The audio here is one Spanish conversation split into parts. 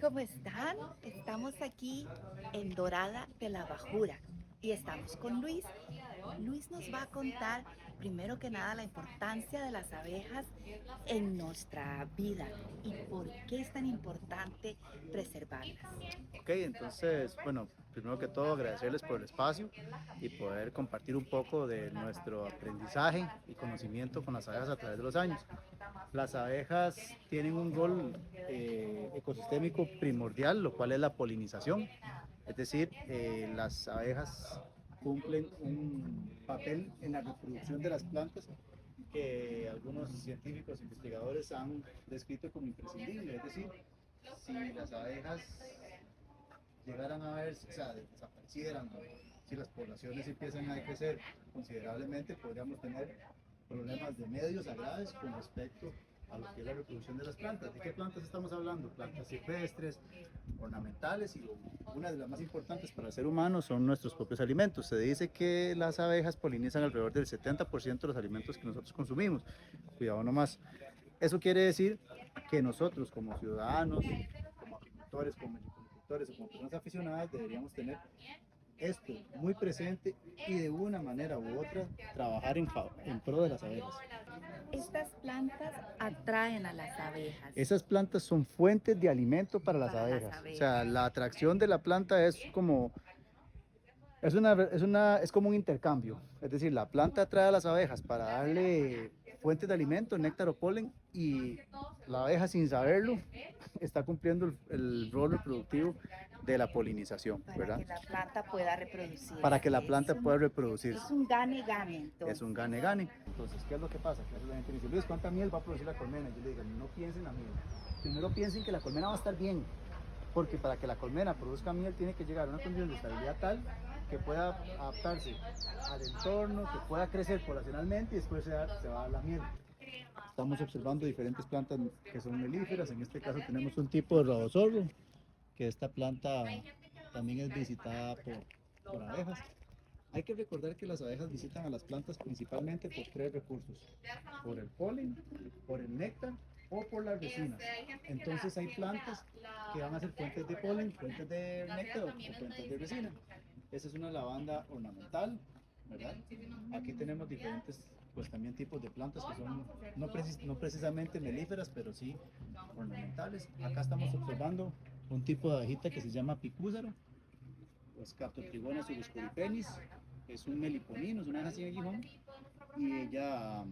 ¿Cómo están? Estamos aquí en Dorada de la Bajura y estamos con Luis. Luis nos va a contar, primero que nada, la importancia de las abejas en nuestra vida y por qué es tan importante preservarlas. Ok, entonces, bueno, primero que todo agradecerles por el espacio y poder compartir un poco de nuestro aprendizaje y conocimiento con las abejas a través de los años. Las abejas tienen un rol ecosistémico primordial, lo cual es la polinización. Es decir, las abejas cumplen un papel en la reproducción de las plantas que algunos científicos e investigadores han descrito como imprescindible. Es decir, si las abejas llegaran a verse, o sea, desaparecieran, o si las poblaciones empiezan a decrecer considerablemente, podríamos tener problemas de medios a graves con respecto a lo que es la reproducción de las plantas. ¿De qué plantas estamos hablando? Plantas silvestres, ornamentales, y una de las más importantes para el ser humano son nuestros propios alimentos. Se dice que las abejas polinizan alrededor del 70% de los alimentos que nosotros consumimos. Cuidado nomás. Eso quiere decir que nosotros como ciudadanos, como agricultores, como agricultores o como personas aficionadas deberíamos tener esto muy presente y de una manera u otra trabajar en pro de las abejas. Estas plantas atraen a las abejas. Esas plantas son fuentes de alimento para las Para las abejas. O sea, abejas. la atracción de la planta es como es como un intercambio, es decir, la planta atrae a las abejas para darle fuentes de alimento, néctar o polen, y la abeja sin saberlo está cumpliendo el rol reproductivo de la polinización, Para ¿verdad? que la planta pueda reproducirse. Para que la planta pueda reproducirse. Es un gane-gane Es un entonces. gane-gane. Entonces, ¿qué es lo que pasa? Que la gente dice, Luis, ¿cuánta miel va a producir la colmena? Yo le digo, no piensen en la miel. Primero piensen que la colmena va a estar bien, porque para que la colmena produzca miel tiene que llegar a una condición de estabilidad tal que pueda adaptarse al entorno, que pueda crecer poblacionalmente y después se va a dar la miel. Estamos observando diferentes plantas que son melíferas. En este caso tenemos un tipo de rodozorro, que esta planta también es visitada por abejas. Hay que recordar que las abejas visitan a las plantas principalmente por tres recursos: por el polen, por el néctar o por las resinas. Entonces hay plantas que van a ser fuentes de polen, fuentes de néctar o fuentes de resina. Esa es una lavanda ornamental, ¿verdad? Aquí tenemos diferentes, pues también tipos de plantas que son no precisamente melíferas, pero sí ornamentales. Acá estamos observando un tipo de abejita que se llama picúzaro, Scaptotrigona subscoripenis. Es un meliponino, es una abeja sin aguijón, y ella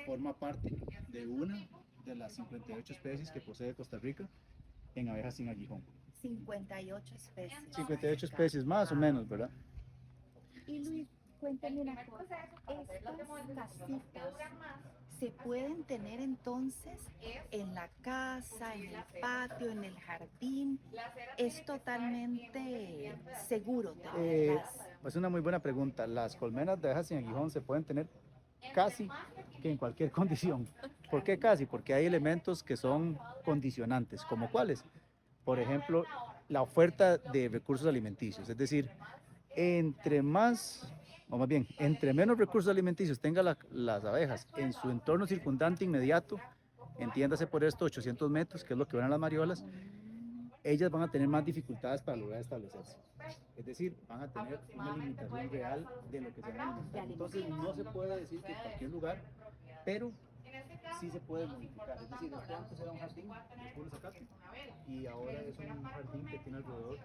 forma parte de una de las 58 especies que posee Costa Rica en abejas sin aguijón. 58 especies. 58 especies más o menos, ¿verdad? Y Luis, cuéntame una cosa, estas casitas se pueden tener entonces en la casa, en el patio, en el jardín, es totalmente seguro tenerlas. Es una muy buena pregunta. Las colmenas de abejas sin aguijón se pueden tener casi que en cualquier condición. ¿Por qué casi? Porque hay elementos que son condicionantes, como cuáles. Por ejemplo, la oferta de recursos alimenticios, es decir, entre más, o más bien, entre menos recursos alimenticios tengan las abejas en su entorno circundante inmediato, entiéndase por esto 800 metros, que es lo que van a las mariolas, ellas van a tener más dificultades para lograr establecerse. Es decir, van a tener una limitación real de lo que se van a alimentar. Entonces no se puede decir que en cualquier lugar, pero sí se puede modificar. Es decir, este antes era un jardín de puro zacate y ahora es un jardín que tiene alrededor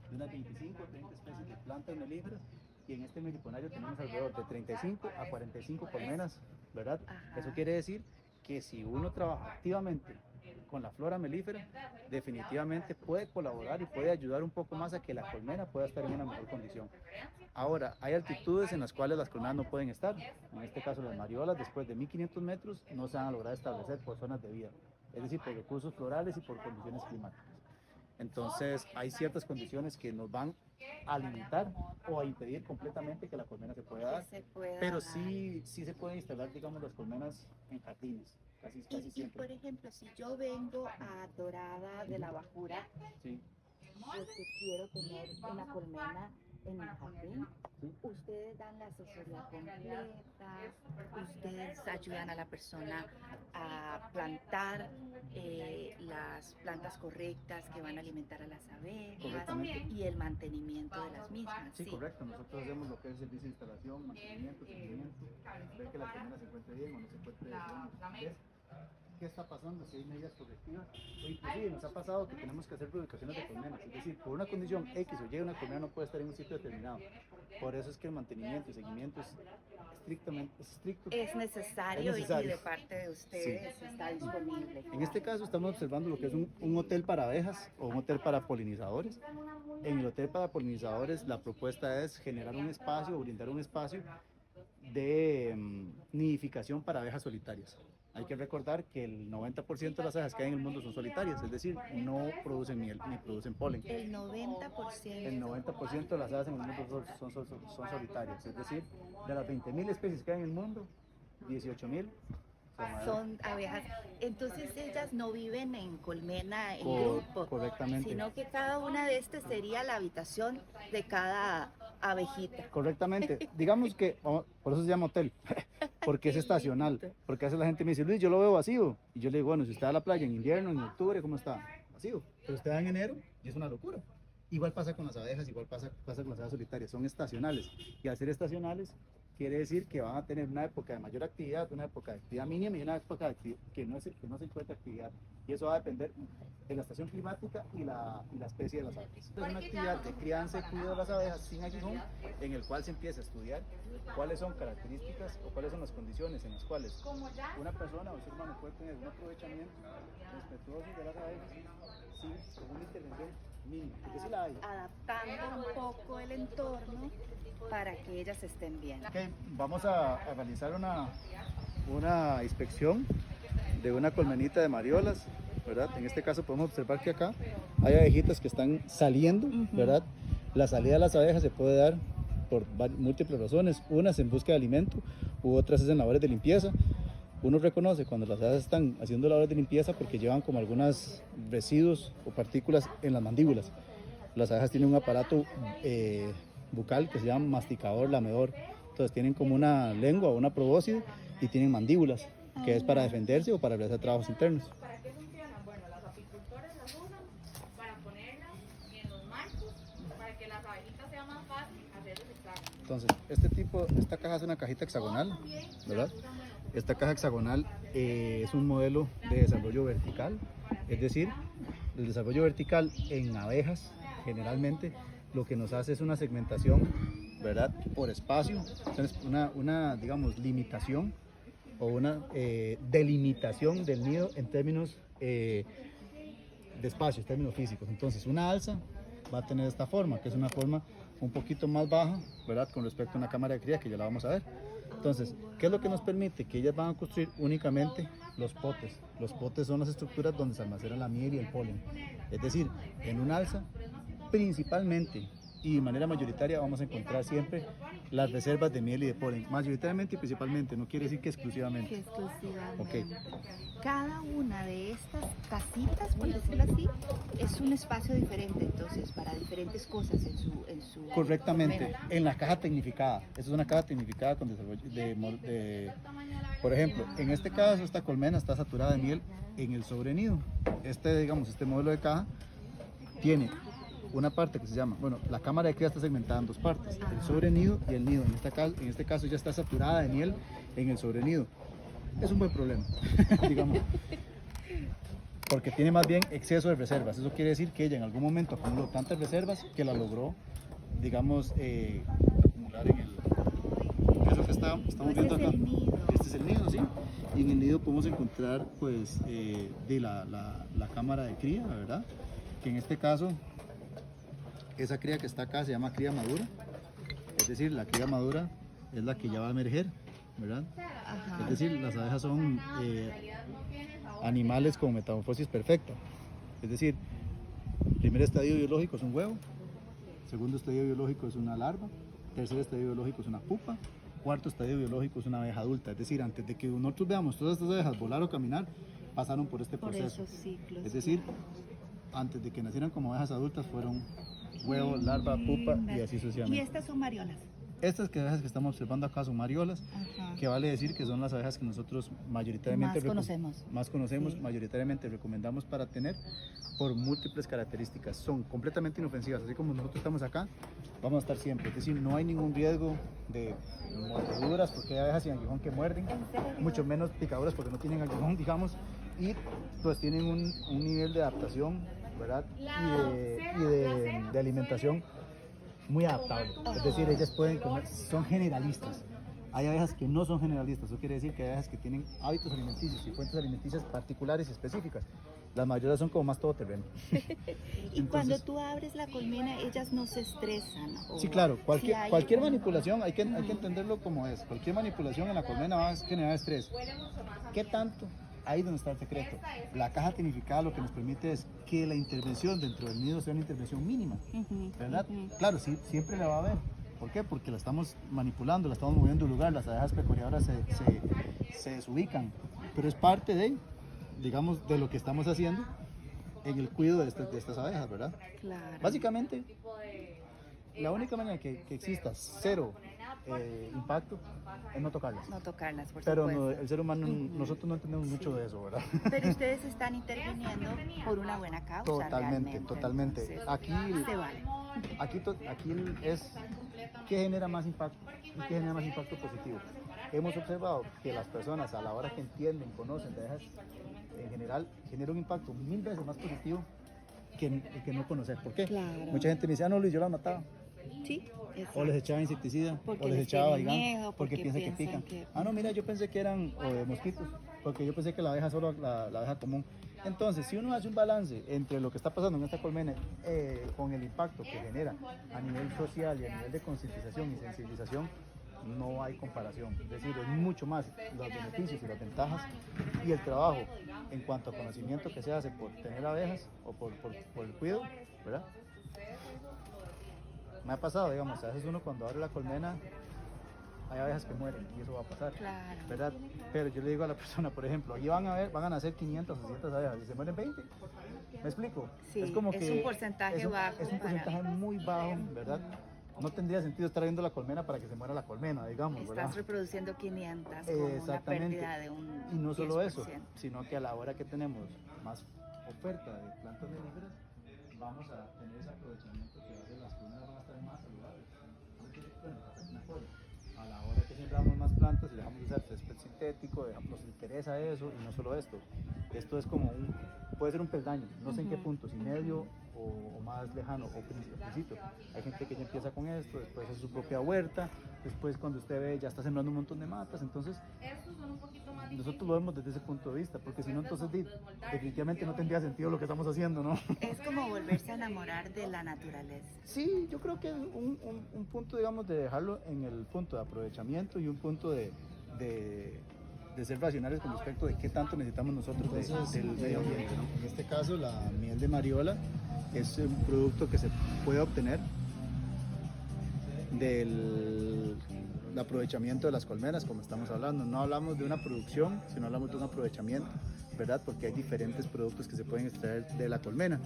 de unas 25 o 30 especies de plantas melíferas, y en este meliponario tenemos alrededor de 35 a 45 colmenas, ¿verdad? Ajá. Eso quiere decir que si uno trabaja activamente con la flora melífera, definitivamente puede colaborar y puede ayudar un poco más a que la colmena pueda estar en una mejor condición. Ahora, hay altitudes en las cuales las colmenas no pueden estar. En este caso, las mariolas, después de 1500 metros, no se van a lograr establecer por zonas de vida, es decir, por recursos florales y por condiciones climáticas. Entonces, hay ciertas condiciones que nos van a limitar o a impedir completamente que la colmena se pueda dar, pero sí se pueden instalar, digamos, las colmenas en jardines, casi Y siempre. por ejemplo, si yo vengo a Dorada de la Bajura, Sí. porque quiero tener una colmena en el jardín, Sí. ustedes dan la asesoría completa, ustedes ayudan a la persona a plantar las plantas correctas que van a alimentar a las abejas Correctamente. y el mantenimiento de las mismas. Sí, correcto. Nosotros hacemos lo que es el servicio de instalación, mantenimiento, seguimiento, ver que la colmena se encuentre bien o no se encuentre bien. ¿Ves? ¿Qué está pasando? Si hay medidas correctivas. O inclusive nos ha pasado que tenemos que hacer publicaciones de colmenas. Es decir, por una condición X o Y, una colmena no puede estar en un sitio determinado. Por eso es que el mantenimiento y seguimiento es estricto. Es necesario, Es necesario. y de parte de ustedes está disponible. En este caso estamos observando lo que es un hotel para abejas o un hotel para polinizadores. En el hotel para polinizadores la propuesta es generar un espacio o brindar un espacio de nidificación para abejas solitarias. Hay que recordar que el 90% de las abejas que hay en el mundo son solitarias, es decir, no producen miel ni producen polen. El 90%. El 90% de las aves en el mundo son solitarias, es decir, de las 20.000 especies que hay en el mundo, 18.000 son abejas. Entonces ellas no viven en colmena, en Co- grupo, correctamente. sino que cada una de estas sería la habitación de cada abejita. Correctamente. Digamos que, por eso se llama hotel, porque es Qué estacional. lindo. Porque a veces la gente me dice, Luis, yo lo veo vacío. Y yo le digo, bueno, si usted va a la playa en invierno, en octubre, ¿cómo está? Vacío. Pero usted va en enero y es una locura. Igual pasa con las abejas, igual pasa con las abejas solitarias, son estacionales. Y al ser estacionales, quiere decir que van a tener una época de mayor actividad, una época de actividad mínima y una época de que no se encuentra actividad. Y eso va a depender de la estación climática y la especie de las aves. Es una actividad de crianza y cuidado de las abejas sin aguijón, en el cual se empieza a estudiar cuáles son características o cuáles son las condiciones en las cuales una persona o un ser humano puede tener un aprovechamiento respetuoso de las abejas sin una intervención mínima, porque sí la hay. Adaptando un poco el entorno para que ellas estén bien. Okay, vamos a realizar una inspección de una colmenita de mariolas, ¿verdad? En este caso podemos observar que acá hay abejitas que están saliendo, ¿verdad? La salida de las abejas se puede dar por múltiples razones, unas en busca de alimento u otras es en labores de limpieza. Uno reconoce cuando las abejas están haciendo labores de limpieza porque llevan como algunos residuos o partículas en las mandíbulas. Las abejas tienen un aparato bucal que se llama masticador lamedor. Entonces tienen como una lengua o una probóscide y tienen mandíbulas, que es para defenderse o para realizar trabajos internos. ¿Para qué funcionan? Bueno, los apicultores las usan para ponerlas en los marcos, para que las abejitas sea más fácil hacer el examen. Entonces, esta caja es una cajita hexagonal, ¿verdad? Esta caja hexagonal es un modelo de desarrollo vertical, es decir, el desarrollo vertical en abejas generalmente lo que nos hace es una segmentación, ¿verdad? Por espacio, entonces una digamos, limitación o una delimitación del nido en términos de espacio, en términos físicos. Entonces, una alza va a tener esta forma, que es una forma un poquito más baja, ¿verdad? Con respecto a una cámara de cría, que ya la vamos a ver. Entonces, ¿qué es lo que nos permite? Que ellas van a construir únicamente los potes. Los potes son las estructuras donde se almacena la miel y el polen. Es decir, en un alza, principalmente y de manera mayoritaria vamos a encontrar siempre las reservas de miel y de polen. Mayoritariamente y principalmente, no quiere decir que exclusivamente. Que exclusivamente. Ok. Cada una de estas casitas, por decirlo así, es un espacio diferente, entonces, para diferentes cosas en su Correctamente, colmena. en la caja tecnificada. Esta es una caja tecnificada con desarrollo por ejemplo, en este caso esta colmena está saturada de miel en el sobrenido. Este modelo de caja tiene una parte que se llama, bueno, la cámara de cría está segmentada en dos partes, el sobrenido y el nido. En este caso ya está saturada de miel en el sobrenido. Es un buen problema, digamos, porque tiene más bien exceso de reservas. Eso quiere decir que ella en algún momento acumuló tantas reservas que la logró, digamos, acumular en el... Eso que estamos viendo acá. Este es el nido, ¿sí? Y en el nido podemos encontrar, pues, de la cámara de cría, ¿verdad? Que en este caso, esa cría que está acá se llama cría madura. Es decir, la cría madura es la que ya va a emerger, ¿verdad? Ajá. Es decir, las abejas son animales con metamorfosis perfecta. Es decir, primer estadio biológico es un huevo, segundo estadio biológico es una larva, tercer estadio biológico es una pupa, cuarto estadio biológico es una abeja adulta. Es decir, antes de que nosotros veamos todas estas abejas volar o caminar, pasaron por este Por proceso. esos ciclos. Es decir, antes de que nacieran como abejas adultas fueron huevo, larva, pupa y Lindas. así Y sucesivamente. estas son mariolas. Estas abejas que estamos observando acá son mariolas, Ajá. que vale decir que son las abejas que nosotros mayoritariamente Más conocemos. Sí. mayoritariamente recomendamos para tener por múltiples características. Son completamente inofensivas, así como nosotros estamos acá, vamos a estar siempre. Es decir, no hay ningún riesgo de mordeduras, porque hay abejas sin aguijón que muerden, ¿En serio? mucho menos picaduras porque no tienen aguijón, digamos, y pues tienen un nivel de adaptación, ¿verdad? De alimentación muy adaptable. Es decir, ellas pueden comer, son generalistas. Hay abejas que no son generalistas, eso quiere decir que hay abejas que tienen hábitos alimenticios y fuentes alimenticias particulares y específicas. Las mayores son como más todoterreno. Y cuando tú abres la colmena, ellas no se estresan. Sí, claro, Sí cualquier, hay cualquier como- manipulación hay que entenderlo como es. Cualquier manipulación en la colmena va a generar estrés. ¿Qué tanto? Ahí es donde está el secreto. La caja tinificada lo que nos permite es que la intervención dentro del nido sea una intervención mínima, Ujú, ¿verdad? ujú. Claro, sí, siempre la va a haber. ¿Por qué? Porque la estamos manipulando, la estamos moviendo de lugar, las abejas pecoreadoras se desubican, pero es parte de, digamos, de lo que estamos haciendo en el cuidado de estas abejas, ¿verdad? Claro. Básicamente, la única manera que exista cero impacto es no tocarlas. No tocarlas, por Pero supuesto. el ser humano, Ujú. nosotros no entendemos mucho Sí. de eso, ¿verdad? Pero ustedes están interviniendo por una buena causa. Totalmente, realmente. totalmente. Entonces, Aquí, se vale. aquí es qué genera más impacto y qué genera más impacto positivo. Hemos observado que las personas a la hora que entienden, conocen de abejas, en general genera un impacto 1000 veces más positivo que no conocer. ¿Por qué? Claro. Mucha gente me dice, ah, no, Luis, yo la mataba. Sí, O les echaba insecticida, Porque o les les echaba tienen baigán, miedo, porque porque piensa que piensan pican. que- Ah, no, mira, yo pensé que eran mosquitos, porque yo pensé que la abeja solo la abeja común. Entonces, si uno hace un balance entre lo que está pasando en esta colmena con el impacto que genera a nivel social y a nivel de concientización y sensibilización, no hay comparación. Es decir, es mucho más los beneficios y las ventajas y el trabajo en cuanto a conocimiento que se hace por tener abejas o por el cuidado, ¿verdad? Me ha pasado, digamos, a veces uno cuando abre la colmena hay abejas que mueren y eso va a pasar, Claro. ¿verdad? Pero yo le digo a la persona, por ejemplo, aquí van a nacer 500 o 600 abejas y se mueren 20. ¿Me explico? Sí, es un porcentaje bajo Es un para- porcentaje muy bajo, ¿verdad? No tendría sentido estar viendo la colmena para que se muera la colmena, digamos, ¿verdad? Estás reproduciendo 500 con una Exactamente. pérdida de un Y no solo eso, 10%. sino que a la hora que tenemos más oferta de plantas melíferas, vamos a tener ese aprovechamiento que va a hacer las colmenas van a estar más saludables. A la hora que sembramos más plantas y dejamos de usar césped sintético, nos interesa eso y no solo esto. Esto es como puede ser un peldaño, no sé en qué Ujú. punto, si medio o más lejano o principio. Hay gente que ya empieza con esto, después hace su propia huerta, después cuando usted ve ya está sembrando un montón de matas, entonces Estos son un poquito más nosotros lo vemos desde ese punto de vista, porque si no entonces definitivamente no tendría sentido lo que estamos haciendo, ¿no? Es como volverse a enamorar de la naturaleza. Sí, yo creo que un punto, digamos, de dejarlo en el punto de aprovechamiento y un punto de ser racionales con respecto de qué tanto necesitamos nosotros del medio ambiente, ¿no? En este caso, la miel de mariola es un producto que se puede obtener del aprovechamiento de las colmenas, como estamos hablando. No hablamos de una producción, sino hablamos de un aprovechamiento, ¿verdad? Porque hay diferentes productos que se pueden extraer de la colmena.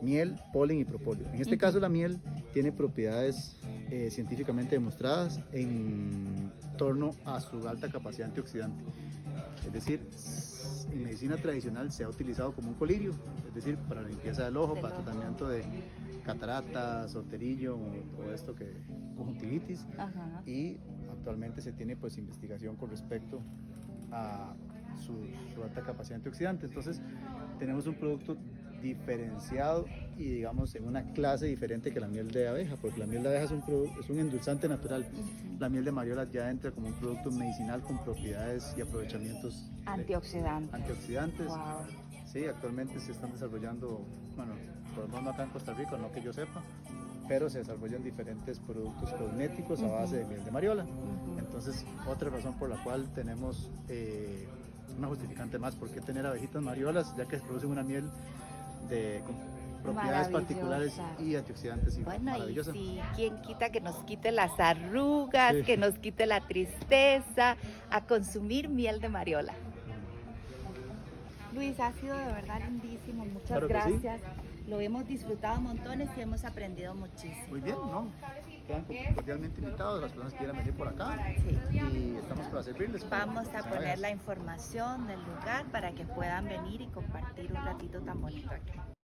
Miel, polen y propóleo. En este caso la miel tiene propiedades científicamente demostradas en torno a su alta capacidad antioxidante. Es decir, en medicina tradicional se ha utilizado como un colirio, es decir, para la limpieza del ojo, para tratamiento de cataratas, soterillo o esto que conjuntivitis. Ajá. Y actualmente se tiene pues investigación con respecto a su alta capacidad antioxidante. Entonces tenemos un producto diferenciado y digamos en una clase diferente que la miel de abeja, porque la miel de abeja es un endulzante natural. La miel de mariola ya entra como un producto medicinal con propiedades y aprovechamientos antioxidantes. Wow. Sí, actualmente se están desarrollando, bueno, por lo menos acá en Costa Rica, no que yo sepa, pero se desarrollan diferentes productos cosméticos a base de miel de mariola. Entonces, otra razón por la cual tenemos una justificante más, ¿por qué tener abejitas mariolas? Ya que se producen una miel con propiedades particulares y antioxidantes y Bueno, maravillosa. y si quien quita que nos quite las arrugas, Sí. que nos quite la tristeza, a consumir miel de mariola. Luis, ha sido de verdad lindísimo, muchas Claro que sí. gracias. Lo hemos disfrutado montones y hemos aprendido muchísimo. Muy bien, ¿no? Quedan cordialmente invitados las personas que quieran venir por acá Sí. y estamos para servirles. Vamos a Las poner abejas. la información del lugar para que puedan venir y compartir un ratito tan bonito aquí.